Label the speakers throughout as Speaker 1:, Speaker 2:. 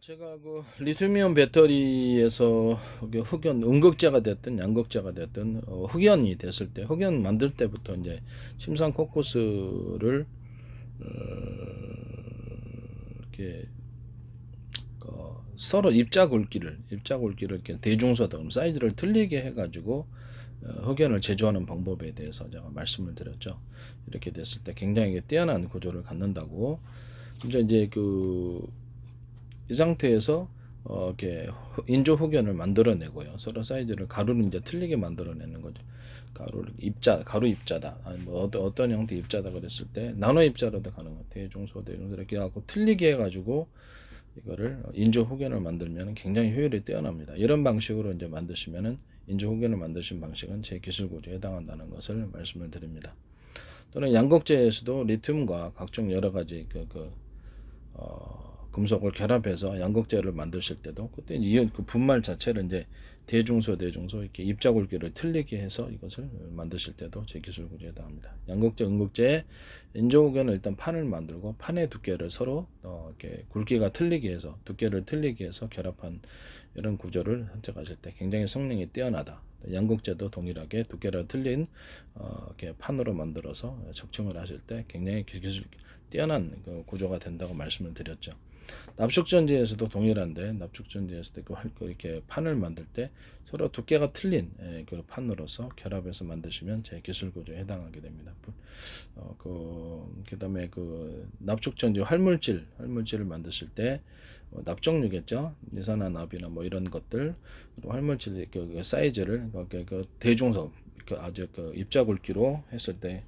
Speaker 1: 제가 그 리튬이온 배터리에서 흑연 음극재가 됐든 양극재가 됐든 흑연이 됐을 때 흑연 만들 때부터 이제 심산 코커스를 이렇게 서로 입자 굵기를 이렇게 대중소다 그럼 사이즈를 틀리게 해가지고 흑연을 제조하는 방법에 대해서 제가 말씀을 드렸죠. 이렇게 됐을 때 굉장히 뛰어난 구조를 갖는다고. 이제 이 상태에서 이렇게 인조 흑연을 만들어내고요. 서로 사이즈를 가루는 이제 틀리게 만들어내는 거죠. 가루 입자다. 아니 뭐 어떤 형태 입자다 그랬을 때 나노 입자로도 가능해요. 대중소 이렇게 하고 틀리게 해가지고 이거를 인조 흑연을 만들면 굉장히 효율이 뛰어납니다. 이런 방식으로 이제 만드시면은 인조 흑연을 만드신 방식은 제 기술 구조에 해당한다는 것을 말씀을 드립니다. 또는 양극재에서도 리튬과 각종 여러 가지 금속을 결합해서 양극재를 만드실 때도 그때 이온 그 분말 자체를 이제 대중소 이렇게 입자 굵기를 틀리게 해서 이것을 만드실 때도 제 기술 구조에 해당합니다. 양극재, 음극재의 인조흑연을 일단 판을 만들고 판의 두께를 서로 이렇게 굵기가 틀리게 해서 두께를 틀리게 해서 결합한 이런 구조를 선택하실 때 굉장히 성능이 뛰어나다. 양극재도 동일하게 두께를 틀린 이렇게 판으로 만들어서 적층을 하실 때 굉장히 기술 뛰어난 그 구조가 된다고 말씀을 드렸죠. 납축전지에서도 동일한데 납축전지에서도 이렇게 판을 만들 때 서로 두께가 틀린 그 판으로서 결합해서 만드시면 제 기술 구조에 해당하게 됩니다. 그다음에 그 납축전지 활물질을 만드실 때 납종류겠죠. 이산화납이나 뭐 이런 것들 그리고 활물질 그 사이즈를 대중소 아주 입자 굵기로 했을 때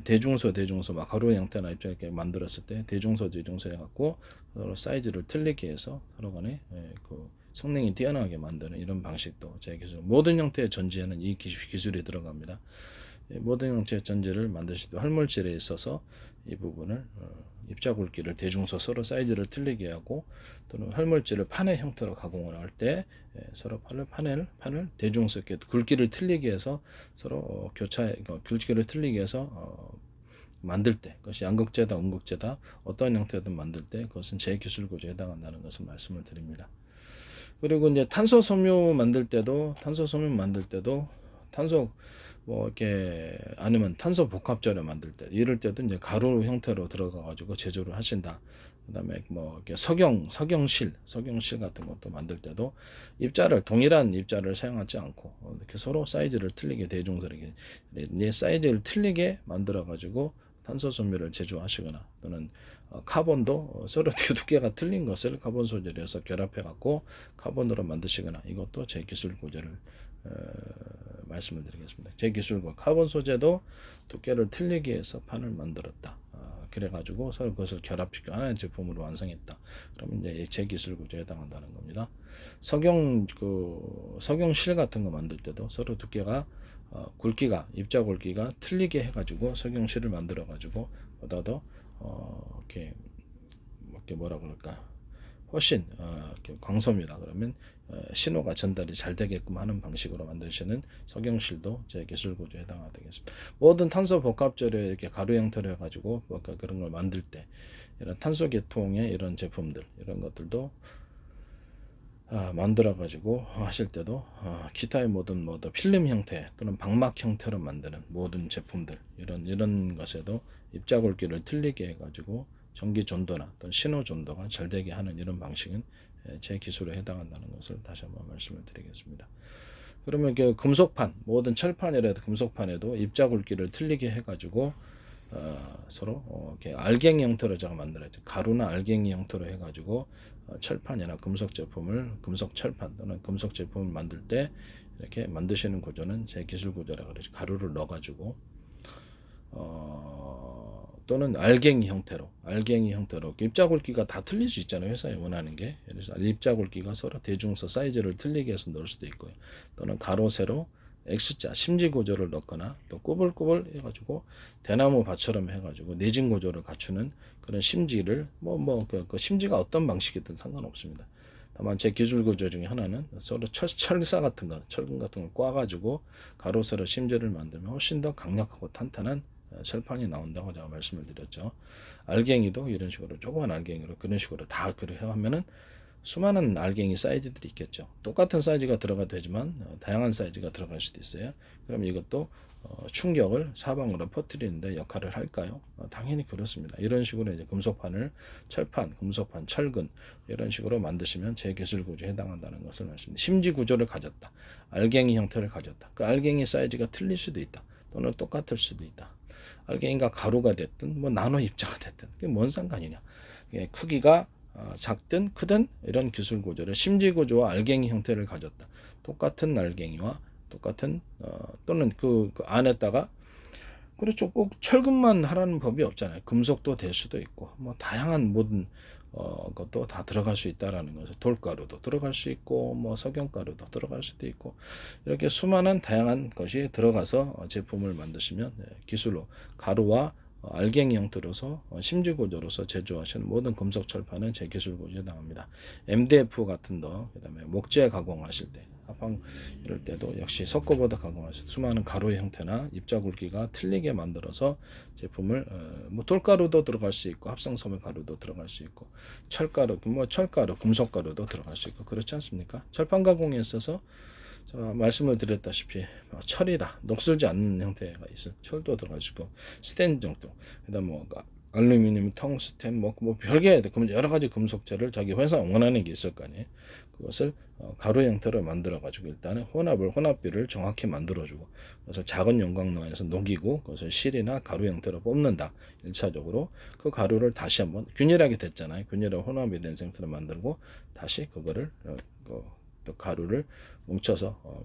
Speaker 1: 대중소 막 가루 형태나 입자 이렇게 만들었을 때 대중소 해갖고 서로 사이즈를 틀리게 해서 서로 간에 그 성능이 뛰어나게 만드는 이런 방식도 제 기술. 모든 형태의 전지에는 이 기술이 들어갑니다. 모든 형태의 전지를 만드실 때 활물질에 있어서 이 부분을 입자 굵기를 대중소 서로 사이즈를 틀리게 하고 또는 활물질을 판의 형태로 가공을 할 때 서로 판을 대중소 이렇게 굵기를 틀리게 해서 서로 굵기를 틀리게 해서 만들 때 그것이 양극재다 음극재다 어떤 형태든 만들 때 그것은 제 기술 구조에 해당한다는 것을 말씀을 드립니다. 그리고 이제 탄소 섬유 만들 때도 탄소 뭐 이렇게 아니면 탄소 복합재료 만들 때 이럴 때도 이제 가루 형태로 들어가 가지고 제조를 하신다. 그다음에 뭐 이렇게 석영실 같은 것도 만들 때도 동일한 입자를 사용하지 않고 이렇게 서로 사이즈를 틀리게 대중설이게 사이즈를 틀리게 만들어 가지고 탄소 섬유를 제조하시거나 또는 카본도 서로 두께가 틀린 것을 카본 소재로서 결합해 갖고 카본으로 만드시거나 이것도 제 기술 구조를 말씀을 드리겠습니다. 제 기술과 카본 소재도 두께를 틀리게 해서 판을 만들었다. 그래가지고 서로 그것을 결합시켜 하나의 제품으로 완성했다. 그러면 이제 제 기술 구조에 해당한다는 겁니다. 석영실 같은 거 만들 때도 서로 두께가 입자 굵기가 틀리게 해가지고 석영실을 만들어가지고 보다 더 이렇게 뭐라 그럴까 훨씬 광섬유다 그러면 신호가 전달이 잘 되게끔 하는 방식으로 만드시는 석영실도 제 기술 구조에 해당하겠습니다. 모든 탄소 복합재료 이렇게 가루 형태로 해가지고 그런 걸 만들 때 이런 탄소 계통의 이런 제품들 이런 것들도 만들어 가지고 하실 때도 기타의 모든 필름 형태 또는 방막 형태로 만드는 모든 제품들 이런 것에도 입자 굵기를 틀리게 해가지고 전기 전도나 또는 신호 전도가 잘 되게 하는 이런 방식은 제 기술에 해당한다는 것을 다시 한번 말씀을 드리겠습니다. 그러면 금속판 모든 철판이라도 금속판에도 입자 굵기를 틀리게 해가지고 서로 이렇게 알갱이 형태로 제가 만들었죠. 가루나 알갱이 형태로 해가지고 철판이나 금속 철판 또는 금속 제품을 만들 때 이렇게 만드시는 구조는 제 기술 구조라고 그러죠. 가루를 넣어가지고 또는 알갱이 형태로 입자 굵기가 다 틀릴 수 있잖아요. 회사에 원하는 게. 그래서 입자 굵기가 서로 대중서 사이즈를 틀리게 해서 넣을 수도 있고요. 또는 가로 세로 X자 심지 구조를 넣거나 또 꾸불꾸불 해가지고 대나무 밭처럼 해가지고 내진 구조를 갖추는 그런 심지를 그 심지가 어떤 방식이든 상관없습니다. 다만 제 기술 구조 중에 하나는 서로 철사 같은 거 철근 같은 걸 꽈가지고 가로 세로 심지를 만들면 훨씬 더 강력하고 탄탄한 철판이 나온다고 제가 말씀을 드렸죠. 알갱이도 이런 식으로 조그만 알갱이로 그런 식으로 다 그렇게 하면은 수많은 알갱이 사이즈들이 있겠죠. 똑같은 사이즈가 들어가도 되지만 다양한 사이즈가 들어갈 수도 있어요. 그럼 이것도 충격을 사방으로 퍼뜨리는데 역할을 할까요? 당연히 그렇습니다. 이런 식으로 이제 금속판을 철판, 금속판, 철근 이런 식으로 만드시면 제 기술 구조에 해당한다는 것을 말씀드립니다. 심지 구조를 가졌다. 알갱이 형태를 가졌다. 그 알갱이 사이즈가 틀릴 수도 있다. 또는 똑같을 수도 있다. 알갱이가 가루가 됐든 뭐 나노 입자가 됐든 그게 뭔 상관이냐. 크기가 작든 크든 이런 기술 구조를 심지 구조와 알갱이 형태를 가졌다. 똑같은 알갱이와 똑같은 또는 그 안에다가 그렇죠. 꼭 철근만 하라는 법이 없잖아요. 금속도 될 수도 있고 뭐 다양한 모든 것도 다 들어갈 수 있다라는 것을 돌가루도 들어갈 수 있고 뭐 석영가루도 들어갈 수도 있고 이렇게 수많은 다양한 것이 들어가서 제품을 만드시면 기술로 가루와 알갱이 형태로서 심지 구조로서 제조하시는 모든 금속 철판은 제 기술 구조에 해당합니다. MDF 같은 거 그다음에 목재 가공하실 때 합방 이럴 때도 역시 석고보드 가공하실 수많은 가루의 형태나 입자 굵기가 틀리게 만들어서 제품을 뭐 돌가루도 들어갈 수 있고 합성섬유 가루도 들어갈 수 있고 철가루 뭐 철가루 금속가루도 들어갈 수 있고 그렇지 않습니까? 철판 가공에 있어서 제가 말씀을 드렸다시피 철이다 녹슬지 않는 형태가 있을 철도 들어갈 수 있고 스텐 정도 그다음 뭐 알루미늄, 텅스텐 뭐 별개 여러 가지 금속재를 자기 회사 원하는 게 있을 거 아니에요. 그것을 가루 형태로 만들어 가지고 일단은 혼합비를 정확히 만들어주고 그래서 작은 용광로에서 녹이고 그것을 실이나 가루 형태로 뽑는다. 1차적으로 그 가루를 다시 한번 균일하게 됐잖아요. 균일하게 혼합이 된 상태로 만들고 다시 그거를 또 가루를 뭉쳐서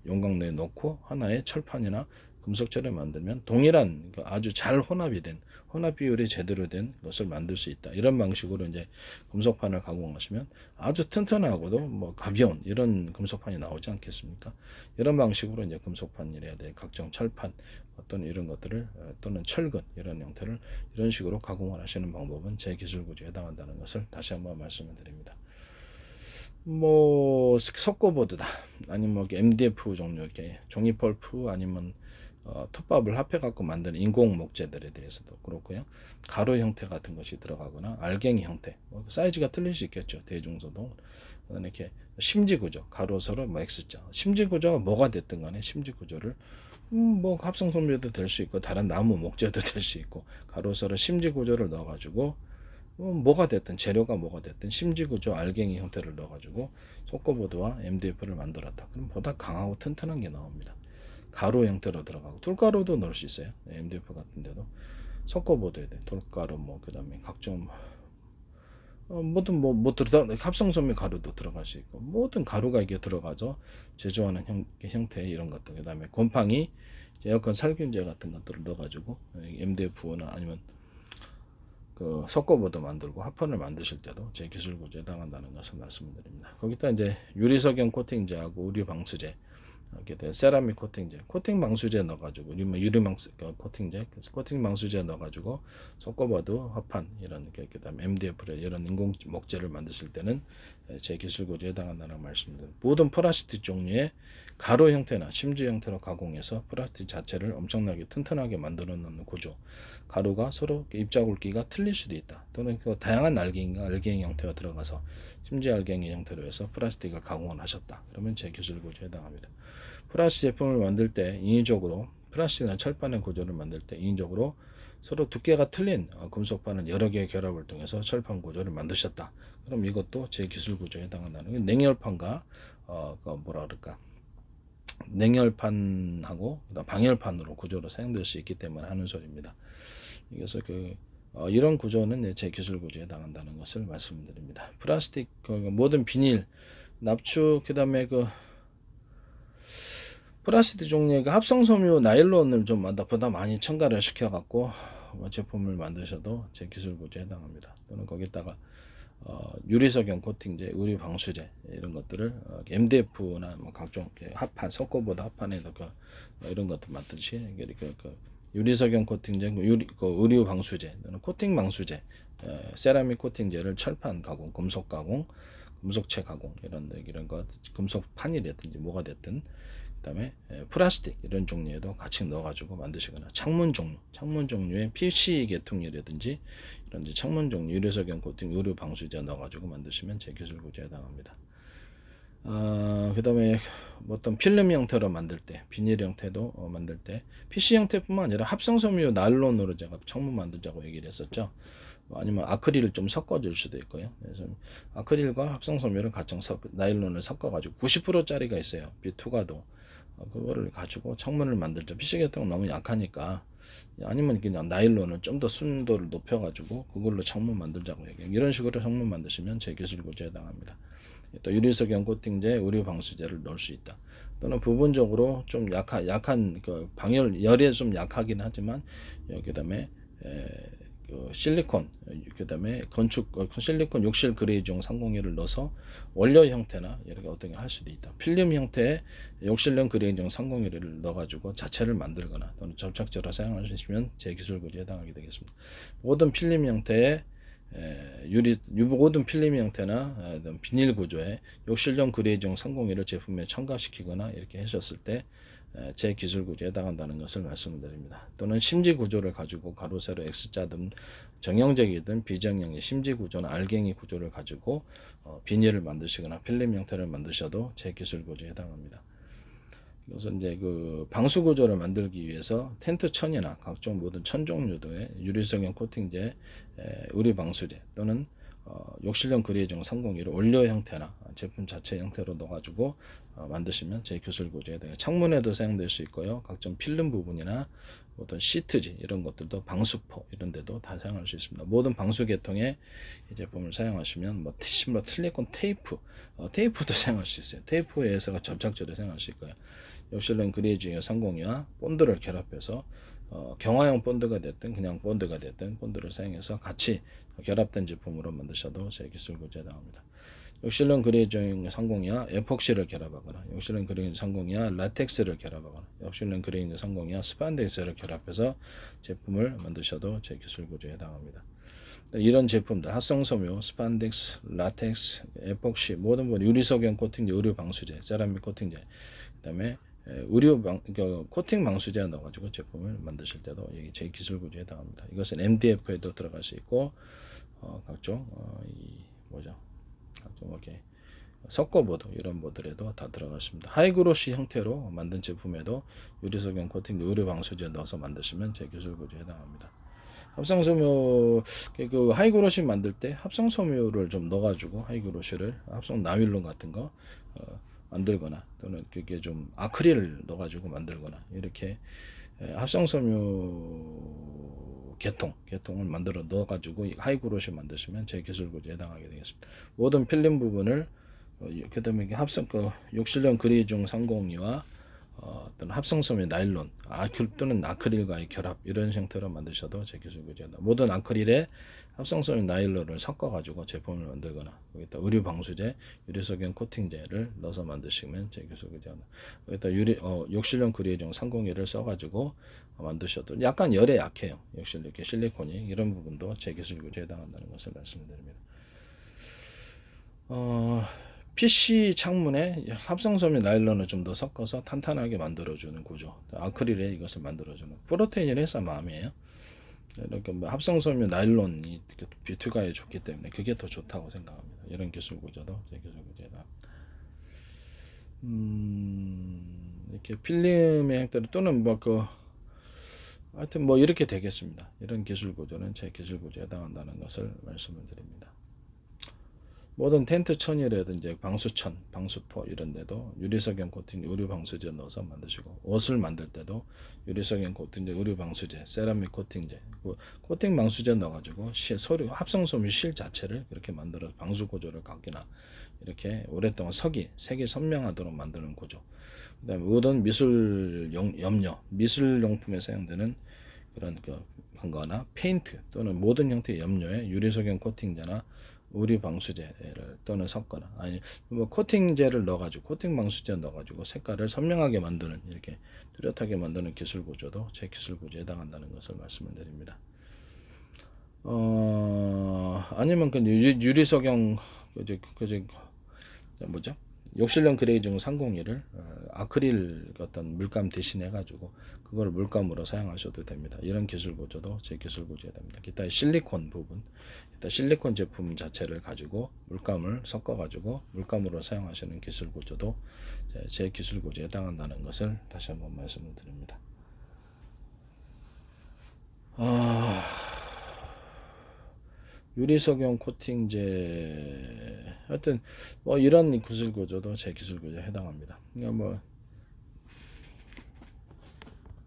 Speaker 1: 용광로에 넣고 하나의 철판이나 금속재를 만들면 동일한 아주 잘 혼합이 된 혼합 비율이 제대로 된 것을 만들 수 있다. 이런 방식으로 이제 금속판을 가공하시면 아주 튼튼하고도 뭐 가벼운 이런 금속판이 나오지 않겠습니까? 이런 방식으로 이제 금속판이래야 될 각종 철판 어떤 이런 것들을 또는 철근 이런 형태를 이런 식으로 가공을 하시는 방법은 제 기술 구조에 해당한다는 것을 다시 한번 말씀을 드립니다. 뭐 석고보드다 아니면 뭐 MDF 종류 이렇게 종이 펄프 아니면 톱밥을 합해 갖고 만드는 인공 목재들에 대해서도 그렇고요. 가루 형태 같은 것이 들어가거나 알갱이 형태 사이즈가 틀릴 수 있겠죠. 대중소동 이렇게 심지 구조 가로서로 뭐 X자 심지 구조가 뭐가 됐든 간에 심지 구조를 뭐 합성섬유도 될 수 있고 다른 나무 목재도 될 수 있고 가로서로 심지 구조를 넣어 가지고 뭐가 됐든 재료가 뭐가 됐든 심지 구조 알갱이 형태를 넣어 가지고 석고보드와 MDF를 만들었다. 그럼 보다 강하고 튼튼한 게 나옵니다. 가루 형태로 들어가고 돌가루도 넣을 수 있어요. MDF 같은 데도 석고보드에 돌가루 뭐 그다음에 각종 모든 뭐 들어가 합성섬유 가루도 들어갈 수 있고 모든 가루가 이게 들어가서 제조하는 형태 이런 것들 그다음에 곰팡이 에어컨 살균제 같은 것들을 넣어가지고 MDF나 아니면 그 석고보드 만들고 합판을 만드실 때도 제 기술 구조에 해당한다는 것을 말씀드립니다. 거기다 이제 유리석영 코팅제하고 우리 방수제 이렇게 돼 세라믹 코팅제, 코팅 방수제 넣어가지고 코팅제, 코팅 방수제 넣어가지고 석고보드, 합판 이런 그다음에 MDF 이런 인공 목재를 만드실 때는 제 기술 구조에 해당한다는 말씀드립니다. 모든 플라스틱 종류의 가루 형태나 심지 형태로 가공해서 플라스틱 자체를 엄청나게 튼튼하게 만들어 놓는 구조. 가루가 서로 입자 굵기가 틀릴 수도 있다. 또는 그 다양한 알갱이 형태가 들어가서 심지 알갱이 형태로 해서 플라스틱을 가공을 하셨다. 그러면 제 기술 구조에 해당합니다. 플라스틱 제품을 만들 때 인위적으로 플라스틱이나 철판의 구조를 만들 때 인위적으로 서로 두께가 틀린 금속판을 여러 개의 결합을 통해서 철판 구조를 만드셨다. 그럼 이것도 제 기술 구조에 해당한다는 냉열판과 뭐라 그럴까 냉열판하고 방열판으로 구조로 사용될 수 있기 때문에 하는 소리입니다. 그래서 이런 구조는 제 기술 구조에 해당한다는 것을 말씀드립니다. 플라스틱 모든 비닐 납축 그다음에 플라스틱 종류의 합성섬유 나일론을 좀 보다 많이 첨가를 시켜갖고 제품을 만드셔도 제 기술 구조에 해당합니다. 또는 거기다가 유리석영 코팅제, 의류 방수제 이런 것들을 MDF나 뭐 각종 합판, 석고보드 합판에도 이런 것들 만드시 유리석영 코팅제, 의류 방수제, 또는 코팅 방수제, 세라믹 코팅제를 철판 가공, 금속 가공, 금속체 가공 이런 것, 금속판이라든지 뭐가 됐든 그다음에 플라스틱 이런 종류에도 같이 넣어가지고 만드시거나 창문 종류의 PC 계통이라든지 이런 이제 창문 종류 유리석영 코팅 의류 방수제 넣어가지고 만드시면 제 기술 구조에 해당합니다. 그다음에 어떤 필름 형태로 만들 때, 비닐 형태도 만들 때 PC 형태뿐만 아니라 합성섬유 나일론으로 제가 창문 만들자고 얘기를 했었죠. 아니면 아크릴을 좀 섞어줄 수도 있고요. 그래서 아크릴과 합성섬유를 같이 나일론을 섞어가지고 90%짜리가 있어요. B2가도 그거를 가지고 창문을 만들죠. PC 계통은 너무 약하니까 아니면 그냥 나일론을 좀 더 순도를 높여가지고 그걸로 창문 만들자고 얘기해요. 이런 식으로 창문 만드시면 제 기술 구조에 해당합니다. 또 유리석영 코팅제, 의류 방수제를 넣을 수 있다. 또는 부분적으로 좀 약한 그 방열 열에 좀 약하긴 하지만 그다음에 그 실리콘, 그다음에 실리콘 욕실 그레이종 301을 넣어서 원료 형태나 이렇게 어떤 게 할 수도 있다. 필름 형태의 욕실용 그레이종 301을 넣어가지고 자체를 만들거나 또는 접착제로 사용하시면 제 기술 구조에 해당하게 되겠습니다. 모든 필름 형태의 모든 필름 형태나 비닐 구조에 욕실용 그레이종 301을 제품에 첨가시키거나 이렇게 하셨을 때 제 기술 구조에 해당한다는 것을 말씀드립니다. 또는 심지 구조를 가지고 가로, 세로, X자든 정형적이든 비정형의 심지 구조나 알갱이 구조를 가지고 비닐을 만드시거나 필름 형태를 만드셔도 제 기술 구조에 해당합니다. 그래서 이제 그 방수 구조를 만들기 위해서 텐트 천이나 각종 모든 천 종류의 유리석영 코팅제, 의류 방수제 또는 욕실용 그레이종 301을 원료 형태나 제품 자체 형태로 넣어가지고 만드시면 제 기술 구조에 대해 창문에도 사용될 수 있고요. 각종 필름 부분이나 어떤 시트지 이런 것들도 방수포 이런 데도 다 사용할 수 있습니다. 모든 방수 계통의 이 제품을 사용하시면 뭐 실리콘 테이프도 사용할 수 있어요. 테이프에서 접착제도 사용할 수 있고요. 욕실용 그레이징 302와 본드를 결합해서 경화형 본드가 됐든 그냥 본드가 됐든 본드를 사용해서 같이 결합된 제품으로 만드셔도 제 기술 구조에 해당합니다. 욕실용 그레이징 302와 에폭시를 결합하거나 욕실용 그레이징 302와 라텍스를 결합하거나 욕실용 그레이징 302와 스판덱스를 결합해서 제품을 만드셔도 제 기술 구조에 해당합니다. 이런 제품들 합성섬유, 스판덱스, 라텍스, 에폭시 모든 유리석영 코팅제, 의류 방수제, 세라믹 코팅제 그다음에 코팅 방수제 넣어가지고 제품을 만드실 때도 제 기술 구조에 해당합니다. 이것은 MDF에도 들어갈 수 있고 각종 각종 이렇게 석고보드 이런 보드에도 다 들어갔습니다. 하이그로시 형태로 만든 제품에도 유리석영 코팅 의류 방수제 넣어서 만드시면 제 기술 구조에 해당합니다. 합성섬유 그 하이그로시 만들 때 합성섬유를 좀 넣어가지고 하이그로시를 합성 나일론 같은 거 만들거나 또는 그게 좀 아크릴을 넣어가지고 만들거나 이렇게 합성섬유 계통을 만들어 넣어가지고 하이그로시 만드시면 제 기술 구조에 해당하게 되겠습니다. 모든 필름 부분을 그다음에 욕실용 그레이종 302와 또는 합성섬유 나일론, 또는 아크릴과의 결합 이런 형태로 만드셔도 제 기술 구조다. 모든 아크릴에 합성섬유 나일론을 섞어가지고 제품을 만들거나 여기다 의류 방수제, 유리석영 코팅제를 넣어서 만드시면 제 기술 구조다. 여기다 욕실용 그레이종 301을 써가지고 만드셔도 약간 열에 약해요. 역시 이렇게 실리콘이 이런 부분도 제 기술 구조에 해당한다는 것을 말씀드립니다. PC 창문에 합성섬유 나일론을 좀 더 섞어서 탄탄하게 만들어주는 구조, 아크릴에 이것을 만들어주는 프로테인을 해서 마음이에요. 이렇게 합성섬유 나일론이 비투가에 좋기 때문에 그게 더 좋다고 생각합니다. 이런 기술 구조도 제 기술 구조다. 이렇게 필름의 형태로 또는 하여튼 이렇게 되겠습니다. 이런 기술 구조는 제 기술 구조에 해당한다는 것을 말씀을 드립니다. 모든 텐트 천이라든지 방수천, 방수포 이런 데도 유리석영 코팅, 의류 방수제 넣어서 만드시고 옷을 만들 때도 유리석영 코팅제, 의류 방수제, 세라믹 코팅제, 코팅 방수제 넣어가지고 합성섬유 실 자체를 그렇게 만들어 방수 구조를 갖기나 이렇게 오랫동안 색이 선명하도록 만드는 구조. 그다음에 모든 미술용품에 사용되는 그런 거나 페인트 또는 모든 형태의 염료에 유리석영 코팅제나 의류 방수제를 또는 섞거나 아니 코팅제를 넣어가지고 코팅 방수제 넣어가지고 색깔을 선명하게 만드는 이렇게 뚜렷하게 만드는 기술 구조도 제 기술 구조에 해당한다는 것을 말씀을 드립니다. 아니면 유리석영 욕실용 그레이징 301을 아크릴 어떤 물감 대신해 가지고 그걸 물감으로 사용하셔도 됩니다. 이런 기술 구조도 제 기술 구조가 됩니다. 기타 실리콘 부분, 기타 실리콘 제품 자체를 가지고 물감을 섞어 가지고 물감으로 사용하시는 기술 구조도 제 기술 구조에 해당한다는 것을 다시 한번 말씀을 드립니다. 유리석용 코팅제 하여튼 뭐 이런 기술 구조도 제 기술 구조에 해당합니다. 그러니까 뭐